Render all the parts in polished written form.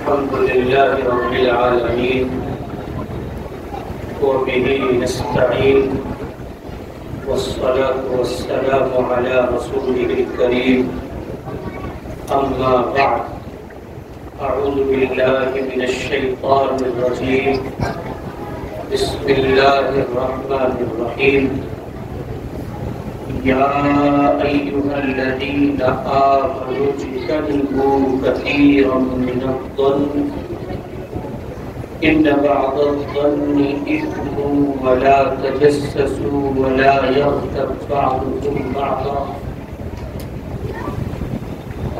الحمد لله رب العالمين وبه نستعين والصلاة والسلام على رسوله الكريم أما بعد أعوذ بالله من الشيطان الرجيم بسم الله الرحمن الرحيم يا أيها الذين آمنوا اجتنبوا كثيرا من الظن إن بعض الظن إثم ولا تجسسوا ولا يغتب بعضكم بعضا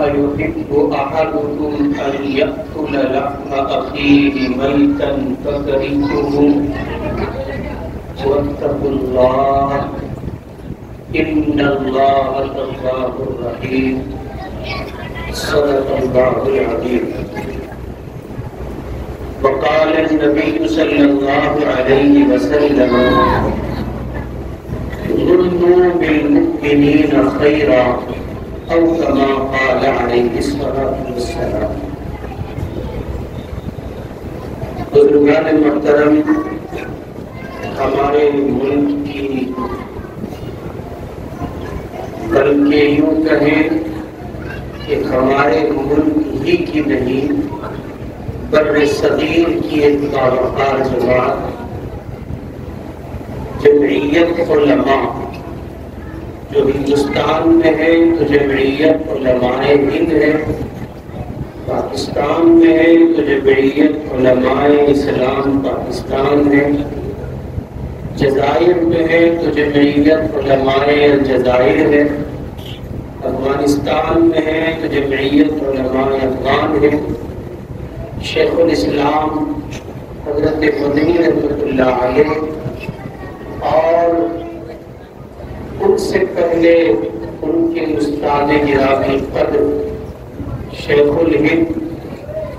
أيحب أحدكم أن يأكل لحم أخيه ميتا فكرهتموه واتقوا الله إن الله تواب رحيم صدق الله العظيم وقال النبي صلى الله عليه وسلم ظنوا بالمؤمنين خيرا أو كما قال عليه الصلاة والسلام. بزرگان محترم، ہمارے ملک کی بلکہ یوں کہیں کہ ہمارے ملک ہی کی نہیں بر صغیر کی ایک باوقار جماعت جمعیت علماء جو ہندوستان میں ہے تو جمعیت علماء ہند ہے، پاکستان میں ہے تو جمعیت علماء اسلام پاکستان ہے، جزائر میں ہے تو جمعیت علماء الجزائر ہے، افغانستان میں ہے تو جمعیت علماء افغان ہے۔ شیخ الاسلام حضرت مدنی رحمۃ اللہ علیہ اور ان سے پہلے ان کے استاد گرامی قدر شیخ الہند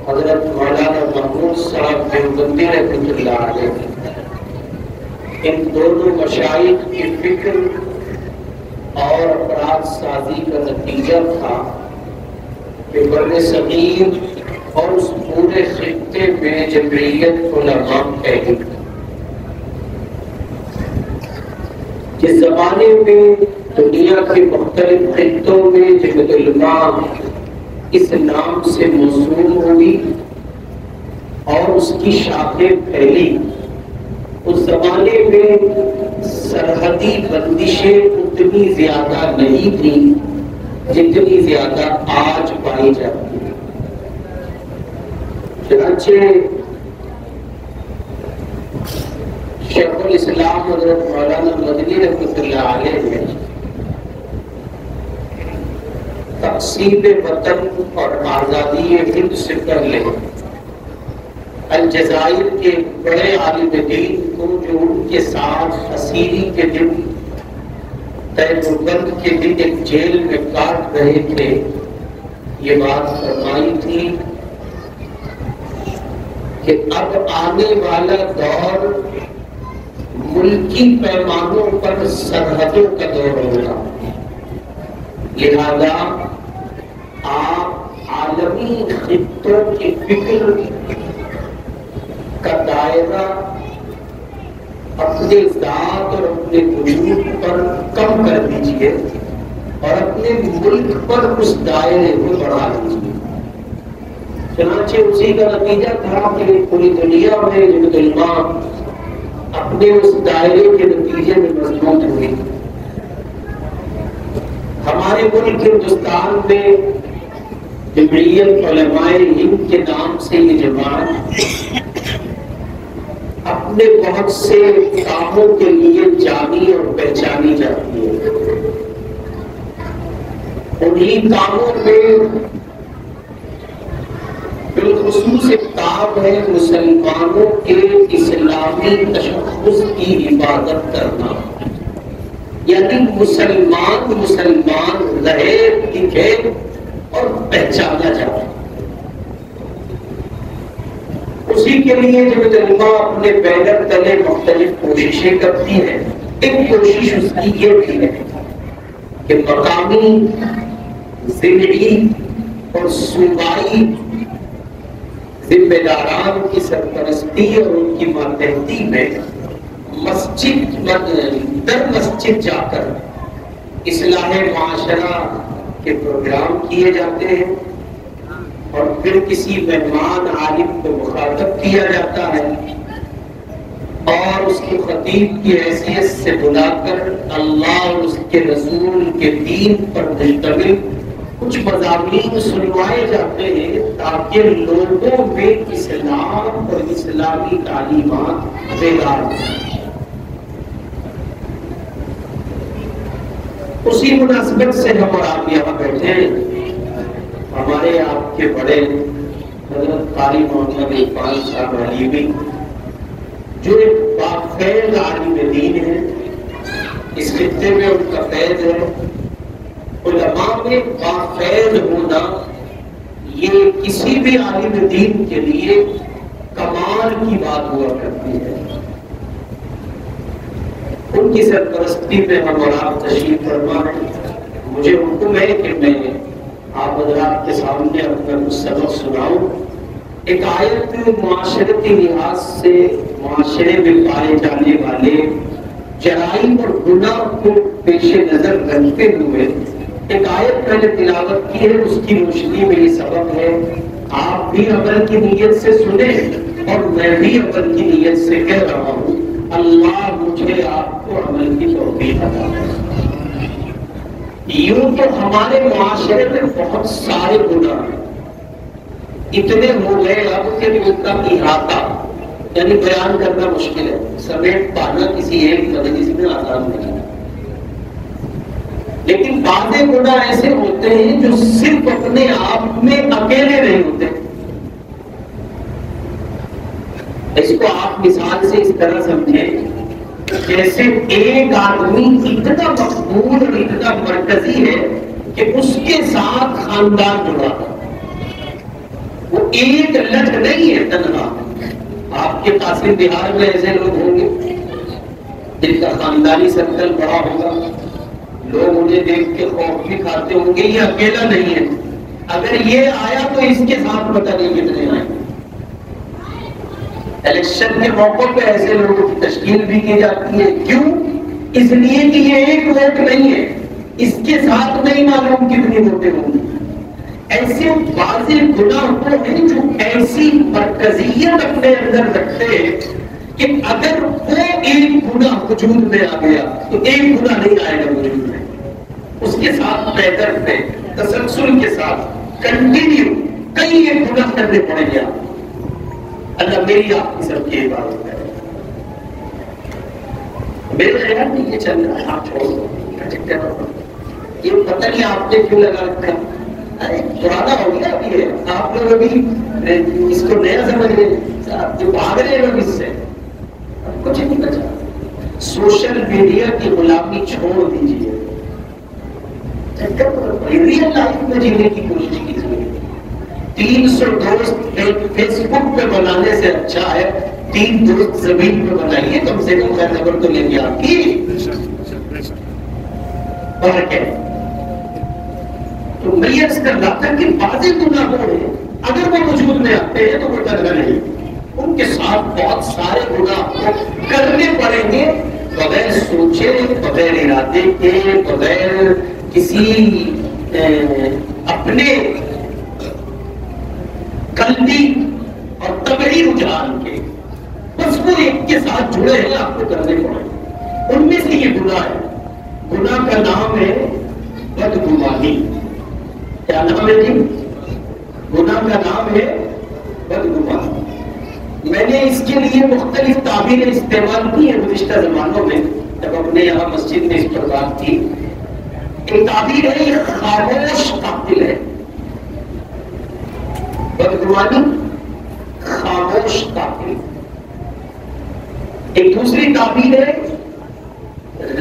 حضرت مولانا محمود صاحب دیوبندی رحمۃ اللہ علیہ، ان دونوں مشائخ کی فکر اور افراد سازی کا نتیجہ تھا کہ بر صغیر اور اس پورے خطے میں جمعیت علماء پھیلی۔ جس زمانے میں دنیا کے مختلف خطوں میں جمعیت علماء اس نام سے موسوم ہوئی اور اس کی شاخیں پھیلی، اس زمانے میں سرحدی بندشیں اتنی زیادہ نہیں تھیں جتنی زیادہ آج پائی جاتی ہیں۔ چنانچہ شیخ الاسلام حضرت مولانا مدنی رحمۃ اللہ علیہ نے تقسیم وطن اور آزادی ہند سے پہلے الجزائر کے بڑے عالم دین کو جو ان کے ساتھ اسیری کے دن دیوبند کے دن ایک جیل میں کاٹ رہے تھے، یہ بات فرمائی تھی کہ اب آنے والا دور ملکی پیمانوں پر سرحدوں کا دور ہوگا، لہذا آپ عالمی خطوں کی فکر کا دائرہ اپنے ذات اور اپنے وجود پر کم کر دیجئے اور اپنے ملک پر اس دائرے کو بڑھا دیجئے۔ چنانچہ اسی کا نتیجہ تھا کہ پوری دنیا میں جمعیت علماء اپنے اس دائرے کے نتیجے میں مضبوط ہوئی۔ ہمارے ملک ہندوستان میں جمعیت علماء ہند کے نام سے یہ جماعت اپنے بہت سے کاموں کے لیے جانی اور پہچانی جاتی ہے۔ انہی کاموں میں بالخصوص ایک کام ہے مسلمانوں کے اسلامی تشخص کی حفاظت کرنا، یعنی مسلمان رہے دکھے اور پہچانا جائے۔ اسی کے لیے جمعیت علماء اپنے بینر تلے مختلف کوششیں کرتی ہیں۔ ایک کوشش اس کی یہ بھی ہے کہ مقامی، ضلعی اور صوبائی ذمہ داران کی سرپرستی اور ان کی ماتحتی میں مسجد در مسجد جا کر اصلاح معاشرہ کے پروگرام کیے جاتے ہیں، اور پھر کسی مہمان عالم کو مخاطب کیا جاتا ہے اور اس کو خطیب کی حیثیت سے بلا کر اللہ اور اس کے رسول کے دین پر مشتمل کچھ مضامین سنوائے جاتے ہیں تاکہ لوگوں میں اسلام اور اسلامی تعلیمات بیدار ہوں۔ اسی مناسبت سے ہم اور آپ یہاں بیٹھے ہیں۔ ہمارے آپ کے بڑے حضرت قاری محمد عرفان صاحب علیوی جو ایک باخیر عالم دین ہے، اس خطے میں ان کا فیض ہے۔ علماء میں باخیر ہونا یہ کسی بھی عالم دین کے لیے کمال کی بات ہوا کرتی ہے۔ ان کی سرپرستی میں ہم اور آپ تشریف فرما ہیں۔ مجھے حکم ہے کہ میں آپ حضرات کے سامنے اپنا کچھ سبق سناؤں۔ ایک آیت معاشرتی لحاظ سے معاشرے میں پائے جانے والے جرائم اور گناہ کو پیش نظر رکھتے ہوئے ایک آیت میں نے تلاوت کی ہے، اس کی روشنی میں یہ سبق ہے۔ آپ بھی عمل کی نیت سے سنیں اور میں بھی عمل کی نیت سے کہہ رہا ہوں، اللہ مجھے آپ کو عمل کی توفیق عطا کرے۔ یوں تو ہمارے معاشرے میں بہت سارے گناہ ہیں، اتنے ہو گئے اب کہ ان کا احاطہ یعنی بیان کرنا مشکل ہے، سمیٹ پانا کسی ایک مجلس میں آسان نہیں ہے۔ لیکن بعض گناہ ایسے ہوتے ہیں جو صرف اپنے آپ میں اکیلے نہیں ہوتے۔ اس کو آپ مثال سے اس طرح سمجھیں، جیسے ایک آدمی اتنا مقبول اور اتنا مرکزی ہے کہ اس کے ساتھ خاندان جڑا ہے، وہ ایک لٹ نہیں ہے تنہا۔ آپ کے قاصد بہار میں ایسے لوگ ہوں گے جن کا خاندانی سرکل بڑا ہوگا، لوگ انہیں دیکھ کے خوف بھی کھاتے ہوں گے، یہ اکیلا نہیں ہے، اگر یہ آیا تو اس کے ساتھ پتہ نہیں کتنے آئیں۔ الیکشن کے موقع پہ ایسے لوگوں کی تشکیل بھی کی جاتی ہے، کیوں؟ اس لیے کہ یہ ایک ووٹ نہیں ہے، اس کے ساتھ نہیں معلوم کتنی ووٹیں ہوں گی۔ ایسے بعض گناہ ہیں جو ایسی مرکزیت اپنے اندر رکھتے ہیں کہ اگر وہ ایک گناہ وجود میں آ گیا تو ایک گناہ نہیں آئے گا وجود میں، اس کے ساتھ پیدر پہ تسلسل کے ساتھ کنٹینیو کئی ایک گناہ کرنے پڑیں گے۔ اللہ میری آپ کی سب کی عبادت کرے۔ میرے خیال میں یہ چل رہا ہے، آپ چھوڑ دو، یہ پتہ نہیں آپ نے کیوں لگا رکھا، پرانا ہو گیا ابھی ہے، آپ لوگ ابھی اس کو نیا سمجھ رہے ہیں، جو بھاگ رہے لوگ اس سے کچھ نہیں بچا۔ سوشل میڈیا کی غلامی چھوڑ دیجیے، ریئل لائف میں جینے کی کوشش کیجیے۔ 300 دوست فیس بک پہ بنانے سے اچھا ہے 3 دوست زمین پہ بنائیے، کم سے کم خیر خبر تو لیں گے آپ کی۔ فرق ہے تو میں یہ کر رہا تھا کہ بعض گناہ ہیں اگر وہ وجود میں آتے ہیں تو وہ ڈرنا نہیں، ان کے ساتھ بہت سارے گناہ کرنے پڑیں گے بغیر سوچے، بغیر ارادے کے، بغیر کسی اپنے قلبی اور طبعی رجحان کے، بس وہ ایک کے ساتھ جڑے ہیں، آپ کو کرنے پڑے۔ ان میں سے یہ گناہ ہے، گناہ کا نام ہے بدگمانی۔ کیا نام ہے جی؟ گناہ کا نام ہے بدگمانی۔ میں نے اس کے لیے مختلف تعبیریں استعمال کی ہیں گزشتہ زمانوں میں، جب اپنے یہاں مسجد میں اس پر بات کی۔ ایک تعبیر ہے یہ خاموش قاتل ہے، بدگمانی خاموش قاتل۔ ایک دوسری تعبیر ہے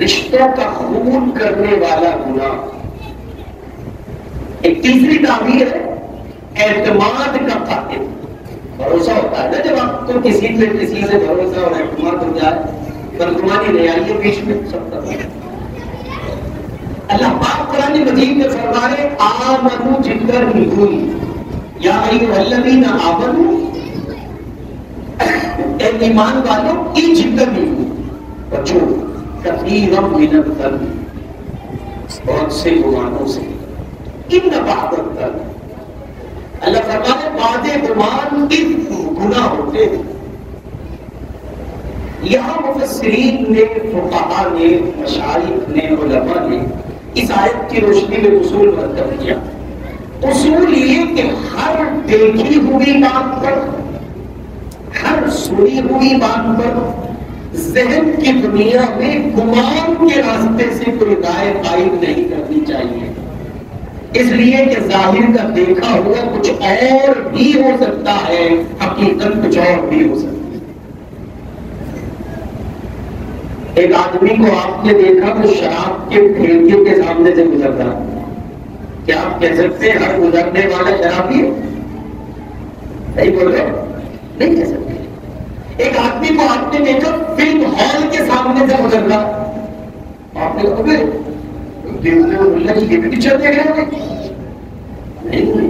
رشتوں کا خون کرنے والا گناہ۔ ایک تیسری تعبیر ہے اعتماد کا قاتل۔ بھروسہ ہوتا ہے نا جب آپ کو کسی پہ کسی سے بھروسہ اور اعتماد ہو جائے، بدگمانی نہیں آئی ہے بیچ میں سب کا۔ اللہ پاک قرآن مجید میں فرمائے آمنو جن پر ہوئی یا ایھا الذین آمنو ایمان والوں اجتنبوا بچو کثیرا من الظن، بہت سے گمانوں سے، ان بعض الظن، اللہ فرماتے بعض گمان گناہ ہوتے ہیں۔ یہاں مفسرین نے، فقہاء نے، مشائخ نے، علماء نے اس آیت کی روشنی میں اصول مرتب کیا۔ اصول یہ کہ ہر دیکھی ہوئی بات پر، ہر سنی ہوئی بات پر ذہن کی دنیا میں گمان کے راستے سے کوئی رائے قائم نہیں کرنی چاہیے، اس لیے کہ ظاہر کا دیکھا ہوا کچھ اور بھی ہو سکتا ہے، حقیقت کچھ اور بھی ہو سکتا ہے۔ ایک آدمی کو آپ نے دیکھا وہ شراب کے ٹھیکے کے سامنے سے گزر رہا، کیا آپ کہہ سکتے ہیں ہر گزرنے والا شرابی ہے؟ نہیں بول رہے، نہیں کہہ سکتے۔ ایک آدمی کو آپ نے دیکھا فلم ہال کے سامنے سے گزر رہا، آپ نے کہا اللہ جی یہ بھی پکچر دیکھ رہے ہیں؟ نہیں،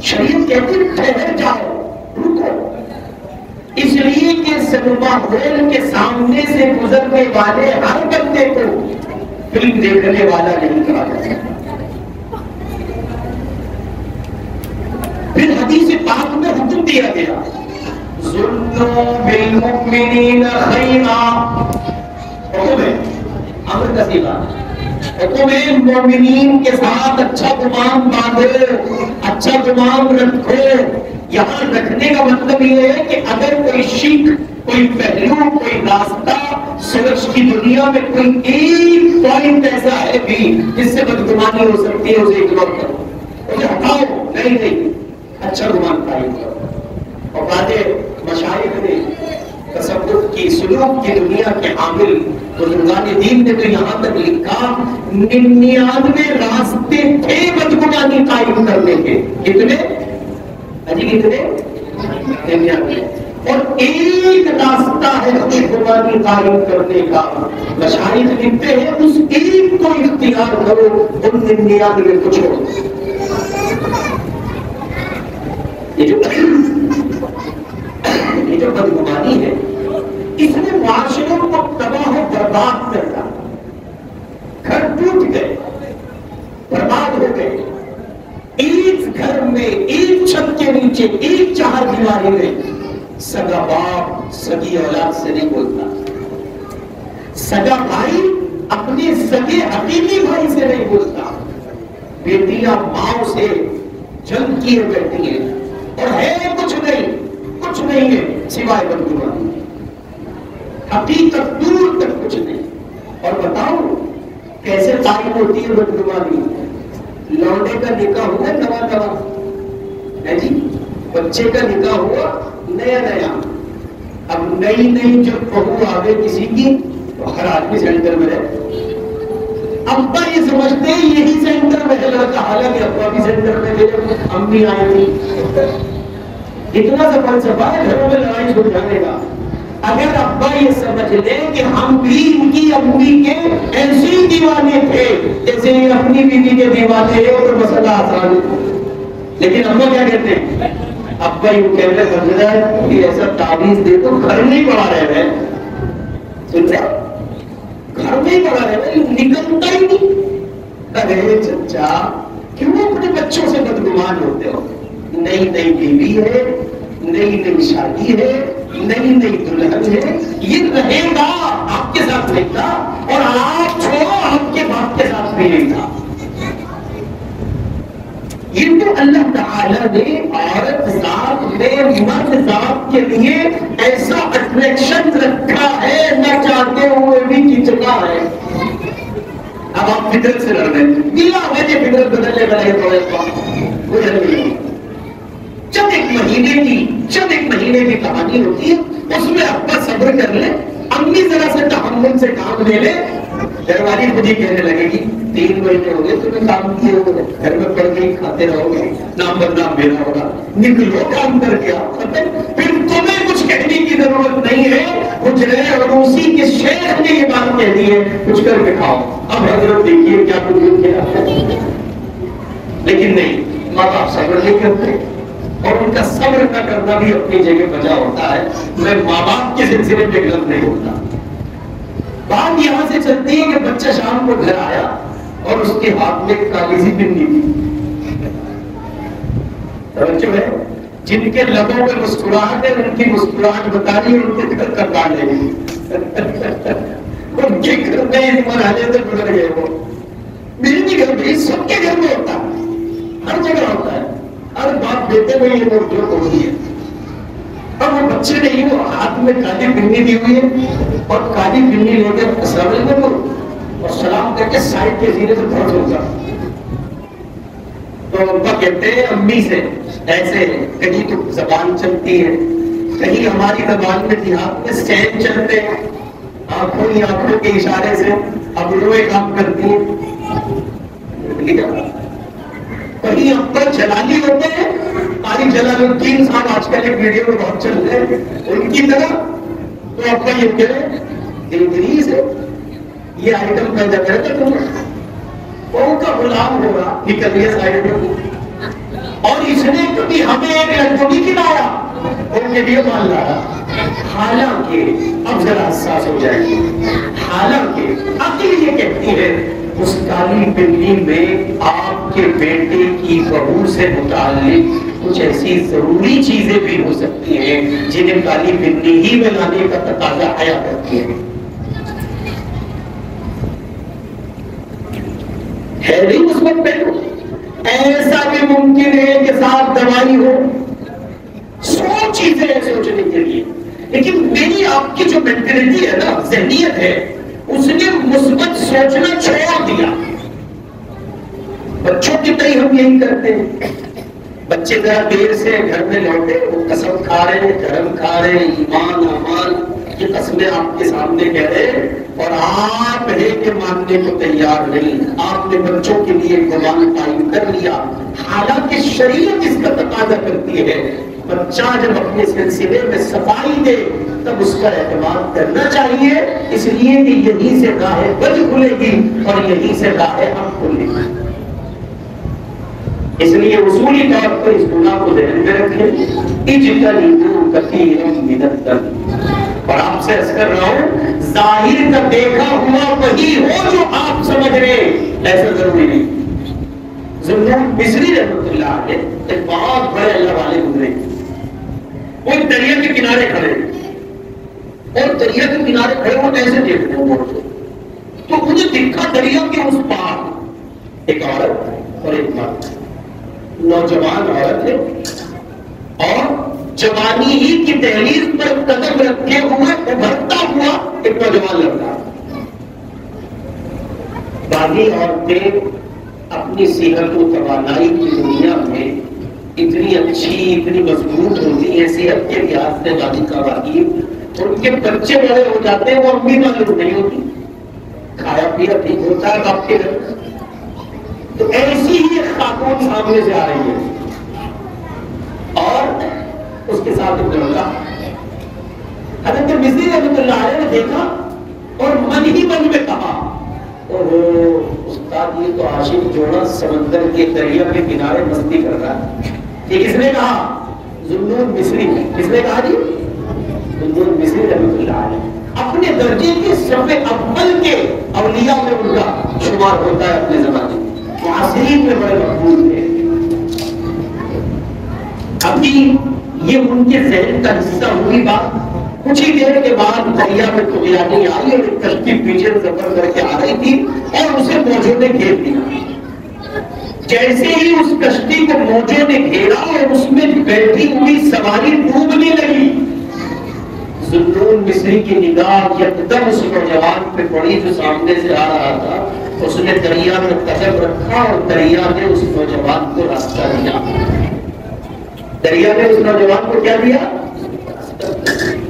شریعت کہتی ٹھہر جاؤ، رکو، اس لیے کہ سنیما ہال کے سامنے سے گزرنے والے ہر بندے کو فلم دیکھنے والا نہیں کہا جا سکتا۔ پھر حدیث پاک میں حکم دیا گیا ظنوا بالمؤمنین خیرا، حکم ہے، امر کا صیغہ، حکم ہے مومنین کے ساتھ اچھا گمان باندھو، اچھا گمان رکھو۔ یہاں رکھنے کا مطلب یہ ہے کہ اگر کوئی شک، کوئی پہلو، کوئی راستہ سوچ کی دنیا میں کوئی ایک پوائنٹ ایسا ہے بھی جس سے بدگمانی ہو سکتی ہے، اسے اگنور کرو، اسے ہٹاؤ، نہیں، اچھا گمان قائم کرو۔ اور باتیں مشائخ نے تصوف کی، سلوک کی دنیا کے عامل بزرگان دین نے تو یہاں تک لکھا 99 راستے تھے بدگمانی قائم کرنے کے، کتنے؟ کتنے؟ 99، اور ایک راستہ ہے خوشگواری قائم کرنے کا۔ مشائخ لکھتے ہیں اس ایک کو اختیار کرو، ان 99 کو چھوڑو۔ یہ جو بدگمانی ہے اس نے معاشروں کو تباہ و برباد کر دیا، گھر ٹوٹ گئے، برباد ہو گئے۔ ایک گھر میں، ایک چھت کے نیچے، ایک چار دیواری میں سگا باپ سگی اولاد سے نہیں بولتا، سگا بھائی اپنے سگے حقیقی بھائی سے نہیں بولتا، بیٹیاں ماں سے جنگ کیے بیٹھی ہیں، اور ہے کچھ نہیں ہے سوائے بدگمانی، حقیقت دور تک کچھ نہیں۔ اور بتاؤ کیسے قائم ہوتی ہے بدگمانی؟ لوڈے کا نکاح ہوا نوا ہے جی، بچے کا نکاح ہوا نیا، اب نئی جب بہو آگے کسی کی تو ہر آدمی سینٹر میں رہے، ابا یہ سمجھتے ہیں یہی سینٹر میں ہے لڑکا، حالانکہ ابا بھی سینٹر میں تھے جب امی آئی تھی۔ اتنا سا فلسفہ ہے گھروں میں لڑائی چھوڑ جانے کا۔ اگر ابا یہ سمجھ لیں کہ ہم بھی ان کی امی کے ایسے دیوانے تھے جیسے یہ اپنی بیوی کے دیوانے ہیں، اور مسئلہ آسان ہے۔ لیکن ابا کیا کہتے ہیں؟ ابا یوں کہتے ہیں کہ ایسا تعویذ دے تو گھر نہیں پڑا رہے، سن رہے گھر نہیں پڑا رہے، نکلتا ہی نہیں۔ ارے چچا کیوں اپنے بچوں سے بدگمان ہوتے ہو؟ نئی بیوی ہے، نئی شادی ہے، نئی دلہن ہے، یہ رہے گا، آپ کے ساتھ نہیں تھا، اور آپ چھوڑو آپ کے باپ کے ساتھ بھی نہیں تھا۔ یہ تو اللہ تعالیٰ نے عورت ذات میں مرد ذات کے لیے ایسا اٹریکشن رکھا ہے، نہ چاہتے ہوئے بھی کی چکا ہے۔ اب آپ فطرت سے لڑ رہے ہیں، دلا وجہ فطرت بدلنے والے تھوڑے کوئی حل نہیں۔ چند ایک مہینے کی کہانی ہوتی ہے، اس میں ابا صبر کر لے، امی ذرا سے تحمل سے کام لے لے، گھر والی خود ہی کہنے لگے گی 3 مہینے ہو گئے تمہیں کام کیے ہو، گھر میں پڑھ کے کھاتے رہو گے، نام بدنام میرا ہوگا، نکلو کام کر کے آؤ، پھر تمہیں کچھ کہنے کی ضرورت نہیں ہے، کچھ رہے اور اسی کے شیخ نے یہ بات کہہ دی ہے کچھ کر کے کھاؤ۔ اب حضرت دیکھیے کیا کچھ کیا، لیکن نہیں، ماں باپ صبر نہیں کرتے، اور ان کا صبر نہ کرنا بھی اپنی جگہ بجا ہوتا ہے. میں ماں باپ کے سلسلے میں غلط نہیں ہوتا. بات یہاں سے چلتی ہے کہ بچہ شام کو گھر آیا اور اس کے ہاتھ میں کالی سی پنی تھی. توجہ ہے, جن کے لبوں پہ مسکراہٹ ہے ان کی مسکراہٹ بتا رہی ہے ان کے گھر کا کالے ان کے گھر میں اس مرحلے سے گزر گئے. وہ میرے بھی گھر میں, سب کے گھر میں ہوتا ہے, ہر جگہ ہوتا ہے. ہر باپ بیٹے میں یہ لوگ جو ہوتی ہے. اور وہ بچے نہیں, وہ ہاتھ میں کالی پنی دی ہوئی ہے اور کالی پنی لے کے السلام علیکم اور سلام کر کے سائڈ کے سینے سے پہنچ ہوگا. تو ابا کہتے ہیں امی سے ایسے, کہیں تو زبان چلتی ہے, کہیں ہماری زبان میں دیہات میں سین چلتے ہیں, آنکھوں ہی آنکھوں کے اشارے سے اب روئے کام کرتی ہیں. کہیں ابا جلالی ہوتے ہیں, قاری جلال الدین صاحب آج کل ایک ویڈیو میں بہت چل رہے ہیں ان کی طرح. تو ابا یہ کہے دلگریز ہے, یہ آئٹم پیدا کرتا تم ان کا غلام ہوگا, نکل گیا سائڈ میں. اور اس نے کبھی ہمیں ایک لڑکوں نہیں کھلایا, ان کے لیے مان لایا. حالانکہ اب ذرا حساس ہو جائے گی, حالانکہ عقل یہ کہتی ہے اس کالی پنی میں آپ کے بیٹے کی بہو سے متعلق کچھ ایسی ضروری چیزیں بھی ہو سکتی ہیں جنہیں کالی پنی ہی میں لانے کا تقاضا آیا کرتی ہے. نہیں اس وقت پہلو ایسا بھی ممکن ہے کہ ساتھ دوائی ہو, 100 چیزیں سوچنے کے لیے. لیکن میری آپ کی جو مینٹلٹی ہے نا, ذہنیت ہے, اس نے مثبت سوچنا چھوڑ دیا. بچوں کی طرح ہم یہی کرتے ہیں. بچے ذرا دیر سے گھر میں لوٹے, وہ قسم کھا رہے ہیں, دھرم کھا رہے ہیں, ایمان امان کی قسمیں آپ کے سامنے کہہ رہے ہیں, اور آپ ہے کہ ماننے کو تیار نہیں. آپ نے بچوں کے لیے زبان قائم کر لیا, حالانکہ شریعت اس کا تقاضا کرتی ہے بچہ جب اپنے سلسلے میں صفائی دے تب اس کا اعتماد کرنا چاہیے, اس لیے کہ یہیں سے راہ بد کھلے گی اور یہیں سے راہ حق کھلے گی. اس لیے اصولی طور پر اس گناہ کو ذہن میں رکھیں, اجتنبوا کثیرا من الظن. اور آپ سے عرض کر رہا ہوں, ظاہر کا دیکھا ہوا وہی ہو جو آپ سمجھ رہے, ایسا ضروری نہیں. ذوالنون مصری رحمۃ اللہ علیہ ایک بہت بڑے اللہ والے گزرے. وہ دریا کے کنارے کھڑے, اور دریا کے کنارے کھڑے وہ ایسے دیکھتے ہیں تو مجھے دکھا دریا کے اس پار ایک عورت اور ایک مرد. نوجوان عورت ہے اور جوانی ہی کی دہلیز پر قدم رکھے ہوئے ابھرتا ہوا ایک نوجوان لڑکا. باقی عورتیں اپنی صحت و توانائی کی دنیا میں اتنی اچھی, اتنی مضبوط ہوتی ہیں صحت کے لحاظ سے باقی قوانین, اور ان کے بچے بڑے ہو جاتے ہیں وہ امی معلوم نہیں ہوتی, کھایا پیا ٹھیک ہوتا ہے باپ کے گھر. تو ایسی ہی ایک خاتون سامنے سے آ رہی ہے اور اس کے ساتھ ایک لڑکا. حضرت مصری رحمۃ اللہ علیہ نے دیکھا اور من ہی من میں کہا, استاد یہ تو عاشق جوڑا سمندر کے دریا کے کنارے مستی کر رہا ہے. یہ کس نے کہا؟ ذوالنون مصری. کس نے کہا جی؟ ذوالنون مصری رحمۃ اللہ علیہ. اپنے درجے کے صف اول کے اولیاء میں ان کا شمار ہوتا ہے اپنے زمانے میں, معاصرین میں بڑے مقبول تھے. ابھی یہ ان کے ذہن کا حصہ ہوئی بات. کچھ ہی دیر کے بعد دریا میں طغیانی آئی اور ایک کشتی پیچھے سفر کر کے آ رہی تھی اور اسے موجوں نے گھیر دیا. جیسے ہی اس کشتی کو موجوں نے گھیرا اور اس میں بیٹھی ہوئی سواری ڈوبنے لگی, ذوالنون مصری کی نگاہ یکدم اس نوجوان پہ پڑی جو سامنے سے آ رہا تھا. اس نے دریا میں قدم رکھا اور دریا نے اس نوجوان کو راستہ دیا. دریا نے اس نوجوان کو کیا دیا؟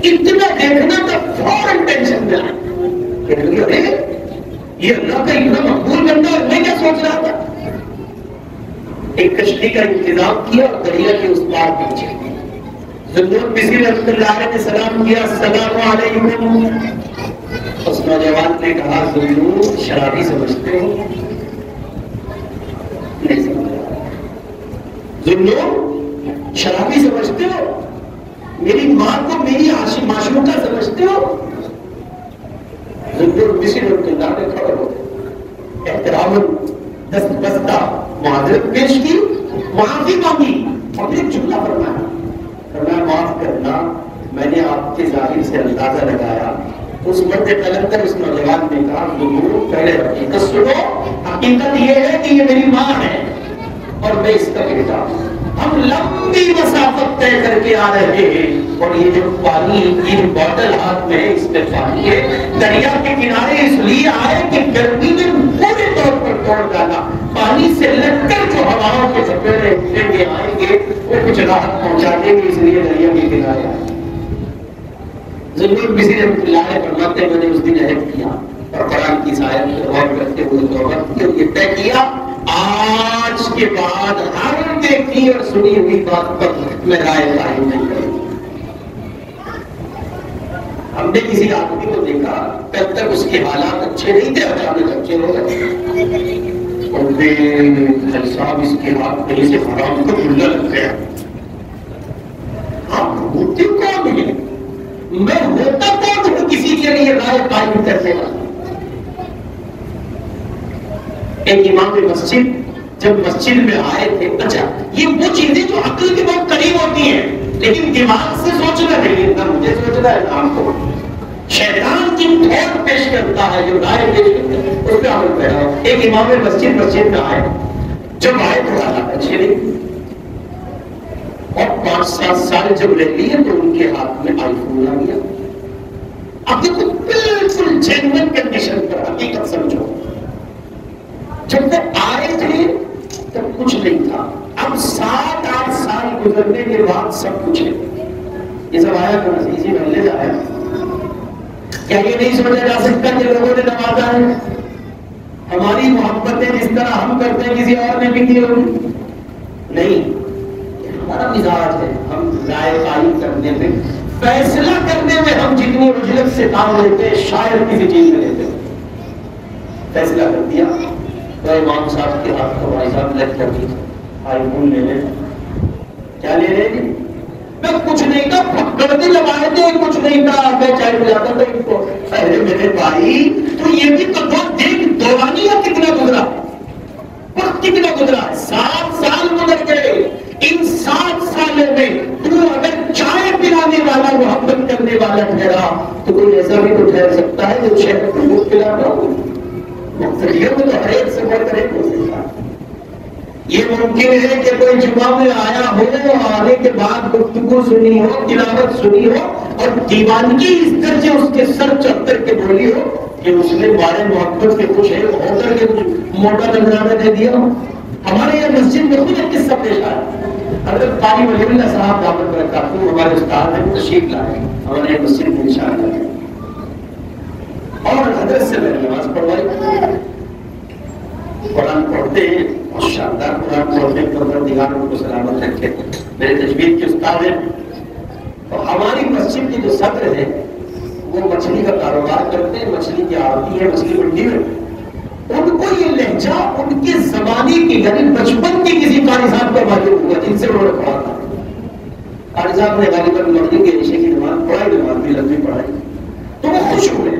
اتنا دیکھنا تھا, فوراً ٹینشن میں آیا, یہ اللہ کا اتنا مقبول بندہ اور میں کیا سوچ رہا تھا. ایک کشتی کا انتظام کیا اور دریا کے اس پار پہنچے. ذوالنون مصری رحمۃ اللہ علیہ نے سلام کیا, السلام علیکم. اس نوجوان نے کہا, ذوالنون شرابی سمجھتے ہو؟ نہیں سمجھ. ذوالنون شرابی سمجھتے ہو؟ میری ماں کو میری معشوقہ سمجھتے ہو؟ ضرور کسی رحمۃ اللہ نے کھڑے ہو احترام دست بستہ معذرت پیش کی، معافی مانگی اور پھر جملہ فرمایا معاف کرنا، میں نے آپ کے ظاہر سے اندازہ لگایا. اس مرد قلندر اس نوجوان نے کہا ضرور پہلے حقیقت سنو، حقیقت یہ ہے کہ یہ میری ماں ہے اور میں اس کا بیٹا ہوں. ہم لمبی مسافت طے کر کے آ رہے ہیں اور یہ جو پانی کی بوتل ہاتھ میں ہے اس میں پانی ہے. دریا کے کنارے اس لیے آئے کہ گرمی میں پورے طور پر توڑ ڈالا، پانی سے لگ کر جو ہواؤں کے جھپیڑے اٹھیں گے آئیں گے وہ کچھ راحت پہنچا دیں گے، اس لیے دریا کے کنارے آئے. ضرور کسی رحمۃ اللہ علیہ فرماتے میں نے اس دن عہد کیا اور قرآن کی آیت پر غور کرتے ہوئے توبہ کی اور یہ طے کیا آج کے بعد ہر دیکھی اور سنی ہوئی بات پر میں رائے قائم نہیں کروں. ہم نے کسی آدمی کو دیکھا تب تک اس کے حالات اچھے نہیں تھے، اچانک اچھے ہو گئے اور صاحب اس کے ہاتھ کہیں سے حرام کا گلہ لگ گیا. آپ ہوتے کون ہیں؟ میں ہوتا کون ہوں کسی کے لیے رائے قائم کرنے والا؟ ایک امام مسجد جب مسجد میں آئے تھے، اچھا یہ وہ چیزیں جو عقل کے بہت قریب ہوتی ہیں لیکن دماغ سے سوچنا نہیں، نہ مجھے سوچنا ہے نہ آپ کو. شیطان کی ٹھوٹ پیش کرتا ہے، جو رائے پیش کرتا ہے اس پہ عمل کرنا. ایک امام مسجد میں آئے، جب آئے تو حالات اچھے نہیں اور 5-7 سال جب رہ لیے تو ان کے ہاتھ میں آئی فون آ گیا. اب دیکھو بالکل جینوئن کنڈیشن پر حقیقت سمجھو. جب وہ آئے تھے تب کچھ نہیں تھا، اب 7-8 سال گزرنے کے بعد سب کچھ ہے. یہ سب آیا تو اسی محلے سے آیا. کیا یہ نہیں سمجھا جا سکتا کہ لوگوں نے نوازا ہے؟ ہماری محبتیں جس طرح ہم کرتے ہیں کسی اور نے بھی کی ہوگی؟ نہیں، ہمارا مزاج ہے. ہم رائے قائم کرنے میں، فیصلہ کرنے میں ہم جتنی عجلت سے کام لیتے ہیں شاید کسی چیز میں لیتے ہیں. فیصلہ کر دیا تو امام صاحب کے ہاتھ کو بھائی صاحب لگ کر دی آئی فون لے لیں. کیا لے لیں گے؟ میں کچھ نہیں تھا، پکڑتے لگائے تھے، کچھ نہیں تھا. میں چائے پلاتا تھا ان کو. ارے میرے بھائی تو یہ بھی تو دیکھ دورانیہ کتنا گزرا، وقت کتنا گزرا. 7 سال گزر گئے. ان 7 سالوں میں تو اگر چائے پلانے والا محبت کرنے والا ٹھہرا تو کوئی ایسا بھی تو ٹھہر سکتا ہے جو شہر کو دودھ پلاتا ہو. مختلف میں تو ہر ایک سے بڑھ کر ایک ہو سکتا ہے. یہ ممکن ہے کہ کوئی جمعہ میں آیا ہو، آنے کے بعد گفتگو سنی ہو، تلاوت سنی ہو اور دیوانگی اس درجے اس کے سر چڑھ کر کے بولی ہو کہ اس نے بارے محبت کے کچھ ہے ہو کر کے کچھ موٹا نظرانہ دے دیا. ہمارے یہاں مسجد میں خود ایک قصہ پیش آیا. حضرت قاری ولی اللہ صاحب دعوت برکاتہ ہمارے استاد ہیں، تشریف لائے ہمارے مسجد میں انشاءاللہ اور حضرت سے میں نماز پڑھوائی. قرآن پڑھتے ہیں اور شاندار قرآن پڑھتے ہیں. پروردگار ان کو سلامت رکھے. میرے تجوید کے استاد ہیں اور ہماری مسجد کے جو صدر ہیں وہ مچھلی کا کاروبار کرتے ہیں، مچھلی کی آڑتی ہے، مچھلی منڈی میں. ان کو یہ لہجہ ان کے زمانے کی یعنی بچپن کی کسی قاری صاحب کا معلوم ہوا جن سے انہوں نے پڑھا تھا. قاری صاحب نے غالباً مغرب کے عشاء کی نماز پڑھائی، نماز بھی لمبی پڑھائی تو وہ خوش ہوئے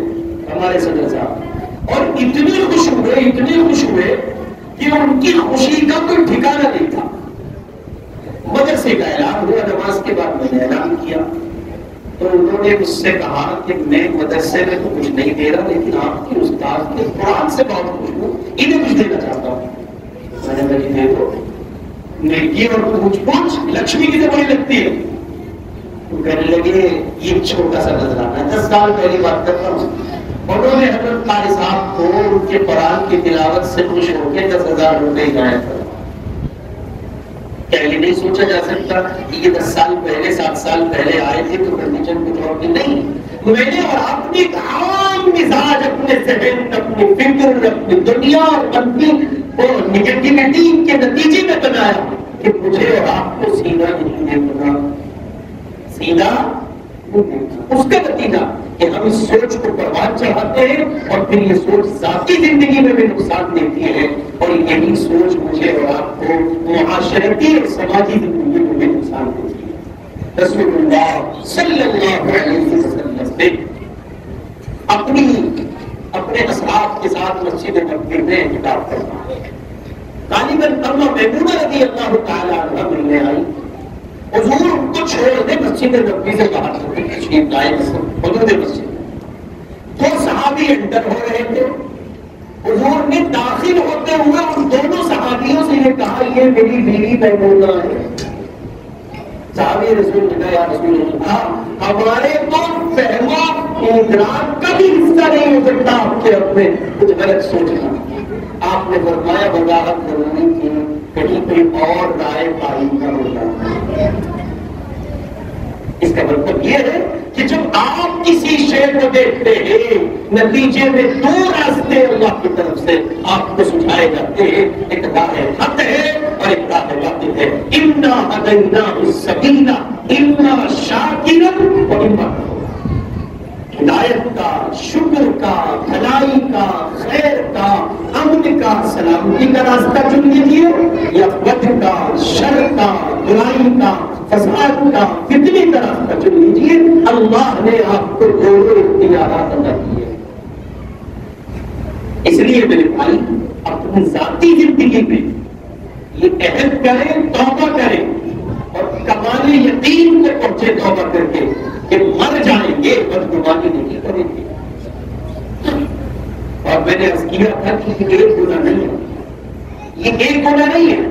ہمارے صدر صاحب اور اتنے خوش ہوئے کہ ان کی خوشی کا کوئی ٹھکانہ نہیں تھا. مدرسے کا اعلان ہوا، نماز کے بعد میں نے اعلان کیا تو انہوں نے مجھ سے کہا کہ میں مدرسے میں تو کچھ نہیں دے رہا لیکن آپ کے استاد کے قرآن سے بہت خوش ہوں، انہیں کچھ دینا چاہتا ہوں. میں نے کہا دے دو. نیکی اور پوچھ لکشمی کی سے بڑی لگتی ہے. تو کہنے لگے یہ چھوٹا سا نذرانہ ہے، 10 سال پہلی بات کرتا ہوں. انہوں نے حضرت قاری صاحب کو ان کے قرآن کی تلاوت سے خوش ہو کے 10,000 روپے عنایت کر. کیا یہ نہیں سوچا جا سکتا کہ یہ 10 سال پہلے 7 سال پہلے آئے تھے تو کنڈیشن کچھ اور نہیں. میں نے اور اپنی ایک عام مزاج، اپنے ذہن، اپنی فکر، اپنی دنیا اور اپنی نگیٹیوٹی کے نتیجے میں بنایا کہ مجھے اور آپ کو سیدھا نہیں دیکھنا. سیدھا اس کا نتیجہ کہ ہم اس سوچ کو پروان چڑھاتے ہیں اور پھر یہ سوچ ذاتی زندگی میں بھی نقصان دیتی ہے اور یہی سوچ مجھے اور آپ کو معاشرتی اور سماجی زندگی میں بھی نقصان رسول اللہ صلی اللہ علیہ وسلم نے اپنے اصحاب کے ساتھ مسجد نبوی میں خطاب کرنا. غالباً اما میمونہ رضی اللہ تعالیٰ عنہ ملنے آئی. حضور ان کو چھوڑ دے مسجد نبوی سے باہر تشریف لائے حدود مسجد. دو صحابی انٹر ہو رہے تھے. حضور نے داخل ہوتے ہوئے ان دونوں صحابیوں سے یہ کہا یہ میری بیوی میمونہ ہے. صحابی رسول نے کہا یا رسول اللہ ہمارے تو فہمہ ادراک کا بھی حصہ نہیں ہو سکتا آپ کے اپنے کچھ غلط سوچنا. آپ نے فرمایا وضاحت ضروری تھی کہیں کوئی اور رائے پائی نہ ہوتا. اس کا مطلب یہ ہے کہ جب آپ کسی شے کو دیکھتے ہیں نتیجے میں دو راستے اللہ کی طرف سے آپ کو سجھائے جاتے ہیں. ایک راہ حق ہے اور ایک راہ باطل ہے. انا ہدیناہ السبیل اما شاکرا و اما کفورا. ہدایت کا، شکر کا، بھلائی کا، خیر کا، امن کا، سلامتی کا راستہ چن لیجیے یا بد کا، شر کا، برائی کا، فساد کا، فتنے کا راستہ چن لیجیے. اللہ نے آپ کو دونوں اختیارات عطا کیے. اس لیے میرے بھائی اپنی ذاتی زندگی میں یہ عہد کریں، توبہ کریں اور کمال یقین کو پہنچے توبہ کر کے کہ مر جائیں گے بدگمانی نہیں کریں گے. اور میں نے عرض کیا تھا کہ یہ ایک گناہ نہیں ہے، یہ ایک گناہ نہیں ہے،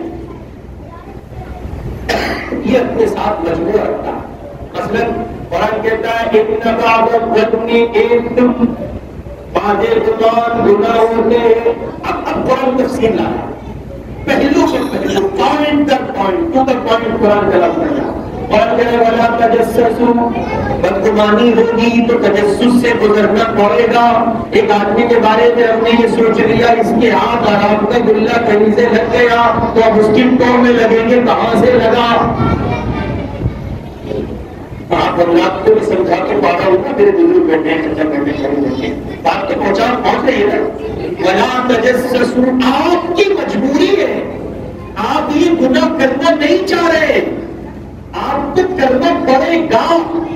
یہ اپنے ساتھ مجموعہ رکھتا ہے. مثلا قرآن کہتا ہے ان بعض الظن اثم، بعض گمان گناہ ہوتے ہیں. اب قرآن تفصیل لایا پہلو سے پہلو پوائنٹ در پوائنٹ ٹو دا پوائنٹ قرآن کا لفظ ہے. قرآن کہے ولا تجسسوا، بدگمانی ہوگی تو تجسس سے گزرنا پڑے گا. ایک آدمی کے بارے میں ہم نے یہ سوچ لیا اس کے ہاتھ آرام کا گلہ کہیں سے لگ گیا تو اب اس کی ٹو میں لگیں گے کہاں سے لگا. آپ اولاد کو بھی سمجھا کے پاڑا ہوگا میرے بزرگ بیٹھے ہیں چچا بیٹھے کھڑے بیٹھے بات تو پہنچ رہی ہے نا. ولا تجسسوا آپ کی مجبوری ہے، آپ یہ گناہ کرنا نہیں چاہ رہے، آپ کو کرنا پڑے گا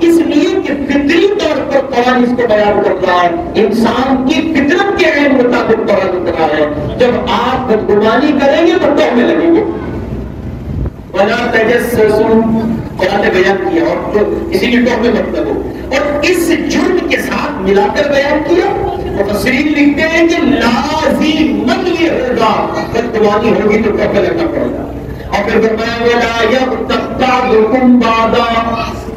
اس لیے کہ فطری طور پر قرآن اس کو بیان کر رہا ہے. انسان کی فطرت کے عین مطابق قرآن کر رہا ہے. جب آپ بدگمانی کریں گے تو تہمے لگیں گے. ولا تجسسوا قرآن نے بیان کیا اور اسی لیے تہمے مطلب ہو اور اس جرم کے ساتھ ملا کر بیان کیا. مفسرین لکھتے ہیں کہ لازماً یہ ہوگا بدگمانی ہوگی تو تہمے لگنا پڑے گا. اور پھر فرمایا ولا یغتب بعضکم بعضا،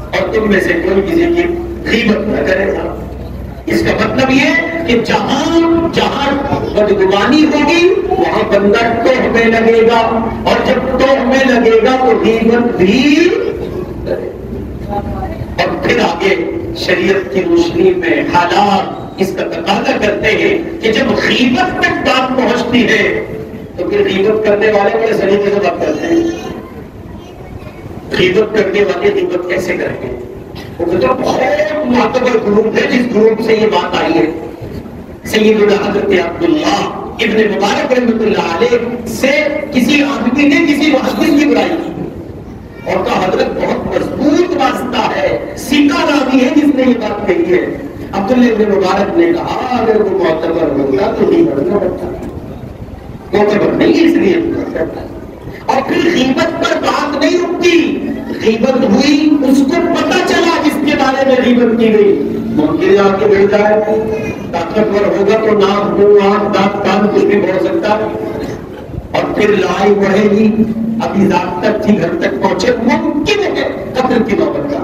اور تم میں سے کوئی کسی کی غیبت نہ کرے گا. اس کا مطلب یہ کہ جہاں بدگمانی ہوگی وہاں بندہ توہ میں لگے گا اور جب توہ میں لگے گا تو غیبت بھی کرے گا. اور پھر آگے شریعت کی روشنی میں حالات اس کا تقاضا کرتے ہیں کہ جب غیبت تک بات پہنچتی ہے تو پھر غیبت کرنے والے بڑے سلیقے سے بات کرتے ہیں. غیبت کرنے والے غیبت کیسے کرتے ہیں؟ وہ تو بہت معتبر گروپ ہے جس گروپ سے یہ بات آئی ہے. سیدنا حضرت عبداللہ ابن مبارک رحمۃ اللہ علیہ سے کسی آدمی نے کسی محدث کی برائی کی اور کہا حضرت بہت مضبوط واسطہ ہے، سیکھا راوی ہے جس نے یہ بات کہی ہے. عبداللہ ابن مبارک نے کہا اگر وہ معتبر ہوتا تو غیبت نہ کرتا، معتبر نہیں اس لیے کرتا. اور پھر غیبت پر بات نہیں رکتی. غیبت ہوئی اس کو پتہ چلا جس کے بارے میں غیبت کی گئی ممکن آ کے بڑھ جائے، طاقتور ہوگا تو ناک منہ آنکھ دانت کان کچھ بھی بڑھ سکتا اور پھر لڑائی بڑھے گی. ابھی رات تک تھی گھر تک پہنچے ممکن ہے قتل کی نوبت کا.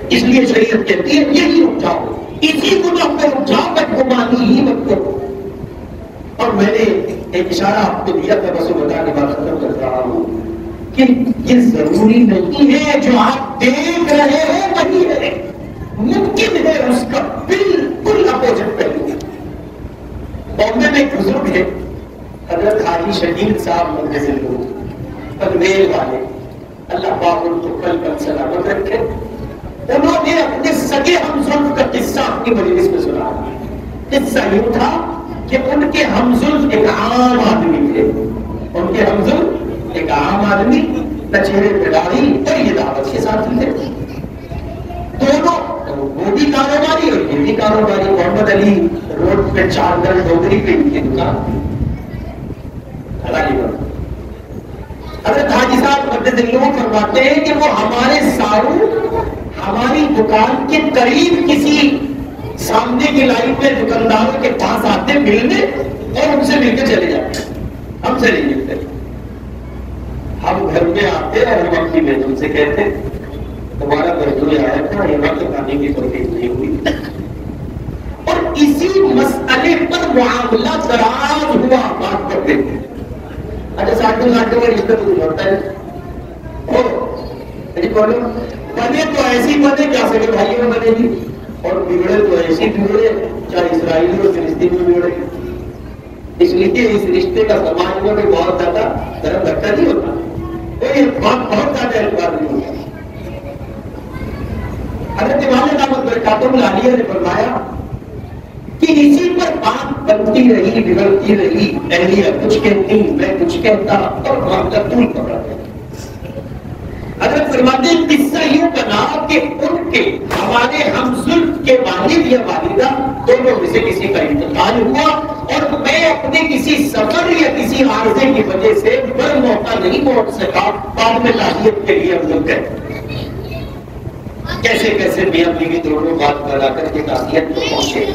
اس لیے شریعت کہتی ہے یہی رک جاؤ، اسی گناہ پہ رک جاؤ، بدگمانی ہی مت کرو. اور میں نے ایک اشارہ آپ کو دیا تھا بس وہ بتا کے بات ختم کر رہا ہوں کہ یہ ضروری نہیں ہے جو آپ دیکھ رہے ہیں وہی ہے، ممکن ہے اس کا بالکل اپوزٹ پہلو. بامبے میں ایک بزرگ ہے حضرت حاجی شکیل صاحب مدرسے لوگ پنویل والے، اللہ پاک ان کو کل کل سلامت رکھے. انہوں نے اپنے سگے ہمزلف کا قصہ اپنی مجلس میں سنا. قصہ یوں تھا کہ ان کے ہمزلف ایک عام آدمی تھے. ان کے ہمزلف ایک عام آدمی نہ چہرے پہ داڑھی، اور یہ دعوت کے ساتھ تھے دونوں، وہ بھی کاروباری اور یہ بھی کاروباری۔ محمد علی روڈ پہ 4 در ڈوگری پہ ان کی دکان حضرت حاجی صاحب مدد اللہ فرماتے ہیں کہ وہ ہمارے ساروں ہماری دکان کے قریب کسی سامنے کی لائن میں دکانداروں کے پاس آتے ملنے اور ان سے مل کے چلے جاتے، ہم سے نہیں ملتے۔ ہم گھر میں آتے اور ہم اپنی بیگم سے کہتے تمہارا مزدور آیا تھا، یہاں تو کھانے کی توفیق نہیں ہوئی، اور اسی مسئلے پر معاملہ دراز ہوا بات کرتے تھے۔ اچھا ساٹھوں میں رشتہ تو ہوتا ہے، بولو بنے تو ایسی بنے کیا سکے بھائیوں میں بنے گی، اور بگڑے تو ایسی بگڑے چاہے اسرائیلی اور فلسطین میں بگڑے۔ اس لیے اس رشتے کا سماج میں بھی بہت زیادہ درم دھکا نہیں ہوتا، کوئی بات بہت زیادہ الفاظ نہیں ہوتا۔ حضرت امام دعوت برکاتہ العالیہ نے فرمایا کہ اسی پر بات بنتی رہی، بگڑتی رہی، اہلیہ کچھ کہتی میں کچھ کہتا، اور معاملہ طول پکڑا گیا۔ حضرت فرماتے ہیں قصہ یوں بنا کہ ان کے ہمارے ہم زلف کے والد یا والدہ دونوں میں سے کسی کا انتقال ہوا، اور میں اپنے کسی سفر یا کسی عارضے کی وجہ سے بر موقع نہیں پہنچ سکا۔ بعد میں تعزیت کے لیے ہم لوگ گئے، کیسے کیسے میاں بیوی دونوں بات بنا کر کے تعزیت کو پہنچے۔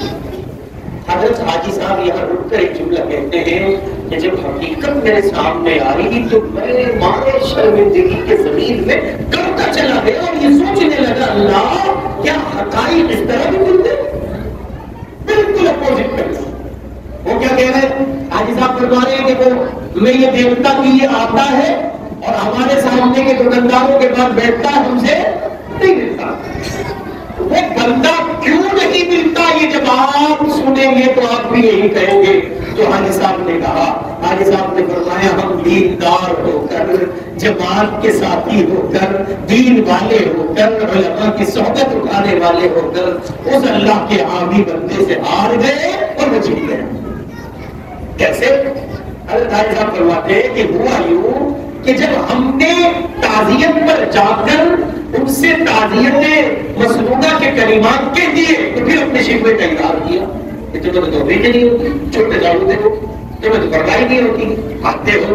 حضرت حاجی صاحب یہاں رک کر ایک جملہ کہتے ہیں کہ جب حقیقت میرے سامنے آئی تو میں مارے شرمندگی کے زمین میں کرتا چلا گیا اور یہ سوچنے لگا اللہ کیا حقائق اس طرح بھی ملتے؟ بالکل اپوزٹ کر وہ کیا کہہ رہے ہیں؟ حاجی صاحب فرما رہے ہیں کہ وہ میں یہ دیکھتا کہ یہ آتا ہے اور ہمارے سامنے کے دکانداروں کے پاس بیٹھتا ہے، ہم سے نہیں ملتا۔ وہ بندہ کیوں نہیں ملتا یہ جب آپ سنیں گے تو آپ بھی یہی کہیں گے جو حاجی صاحب نے کہا۔ حاجی صاحب نے فرمایا ہم دیندار ہو کر، جماعت کے ساتھی ہو کر، دین والے ہو کر، علماء کی صحبت اٹھانے والے ہو کر اس اللہ کے عامی بندے سے ہار گئے اور وہ جیت گئے۔ کیسے؟ حضرت حاجی صاحب فرماتے ہیں کہ ہوا یوں کہ جب ہم نے تعزیت پر جا کر ان سے تعزیت مسنونہ کے کلمات کہہ دیے تو پھر اپنے شکوے کا اظہار کیا کہ تمہیں تو توفیق نہیں ہوتی، چھوٹے جاؤتے ہو، تمہیں تو پرواہی نہیں ہوتی، آتے ہو۔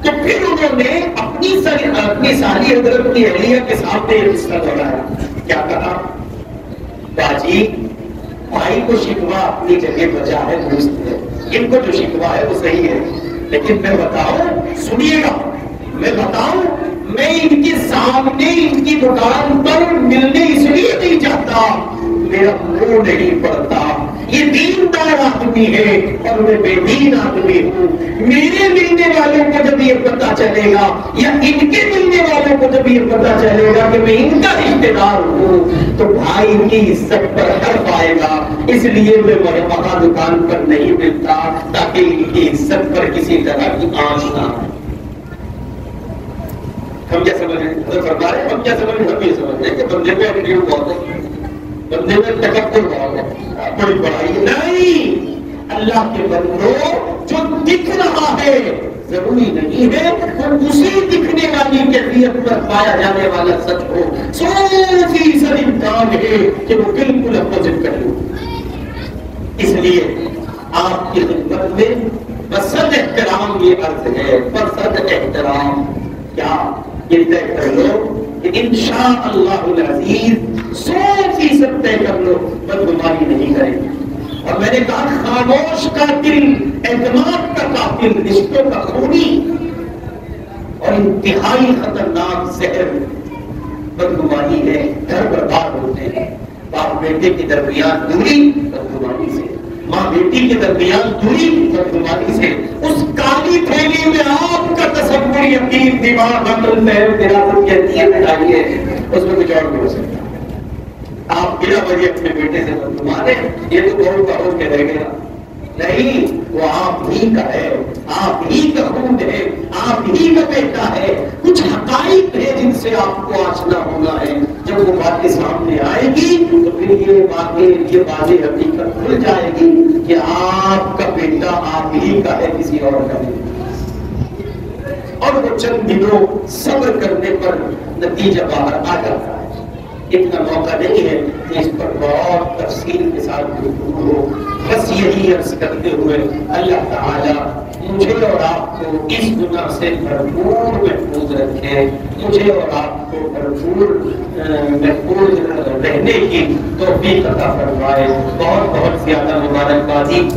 تو پھر انہوں نے اپنی ساری حضرت کی اہلیہ کے سامنے یہ قصہ دہرایا۔ کیا کہا؟ باجی بھائی کو شکوہ اپنی جگہ بجا ہے، درست ہے، ان کو جو شکوہ ہے وہ صحیح ہے، لیکن میں بتاؤں، سنیے گا، میں بتاؤں میں ان کے سامنے ان کی دکان پر ملنے اس لیے نہیں چاہتا، میرا منہ نہیں پڑتا، یہ دیندار آدمی ہے اور میں بے دین آدمی ہوں، میرے ملنے والوں کو جب یہ پتا چلے گا یا ان کے ملنے والوں کو جب یہ پتا چلے گا کہ میں ان کا رشتے دار ہوں تو بھائی کی عزت پر حرف آئے گا، اس لیے میں وہاں دکان پر نہیں ملتا تاکہ ان کی عزت پر کسی طرح کی آنچ نہ آئے۔ ہم کیا سمجھ رہے ہیں؟ فرما رہے ہیں ہم کیا سمجھ رہے ہیں؟ ہم یہ سمجھ رہے ہیں کہ بندے میں ایٹیٹیوڈ بہت ہے، بندے میں تکبر بہت ہے، بڑی بڑائی نہیں۔ اللہ کے بندوں جو دکھ رہا ہے ضروری نہیں ہے وہ اسی دکھنے والی کیفیت پر پایا جانے والا سچ ہو، 100% امکان ہے کہ وہ بالکل اپوزٹ کر لو۔ اس لیے آپ کی خدمت میں بصد احترام یہ عرض ہے، بصد احترام کیا یہ طے کر لو کہ انشاءاللہ العزیز 100% طے کر لو بدگمانی نہیں کریں گے۔ اور میں نے کہا خاموش قاتل، اعتماد کا قاتل، رشتوں کا خونی اور انتہائی خطرناک زہر بدگمانی ہے، گھر برباد ہوتے ہیں۔ باپ بیٹے کے درمیان دوری بدگمانی سے، ماں بیٹی کے درمیان دوری بدگمانی سے، اس کالی تھیلی میں آپ کا تصور، یقین، دماغ، عقل، فہم، فراست کی عطیت ڈالیے، اس میں کچھ اور نہیں ہو سکتا۔ آپ بلا وجہ اپنے بیٹے سے بدگمان ہیں، یہ تو بہت کا ہو کے رہ گیا، نہیں، وہ آپ ہی کا ہے، آپ ہی کا خون ہے، آپ ہی کا بیٹا ہے۔ کچھ حقائق ہے جن سے آپ کو آشنا ہونا ہے، جب وہ باتیں سامنے آئے گی تو پھر یہ واضح حقیقت کھل جائے گی کہ آپ کا بیٹا آپ ہی کا ہے، کسی اور کا نہیں۔ اور وہ چند دنوں صبر کرنے پر نتیجہ باہر آ جاتا ہے۔ اتنا موقع نہیں ہے کہ اس پر بہت تفصیل کے ساتھ گفتگو ہو، بس یہی عرض کرتے ہوئے اللہ تعالیٰ مجھے اور آپ کو اس گناہ سے بھرپور محفوظ رکھے، مجھے اور آپ کو بھرپور محفوظ رہنے کی توفیق عطا فرمائے۔ بہت بہت زیادہ مبارکبادی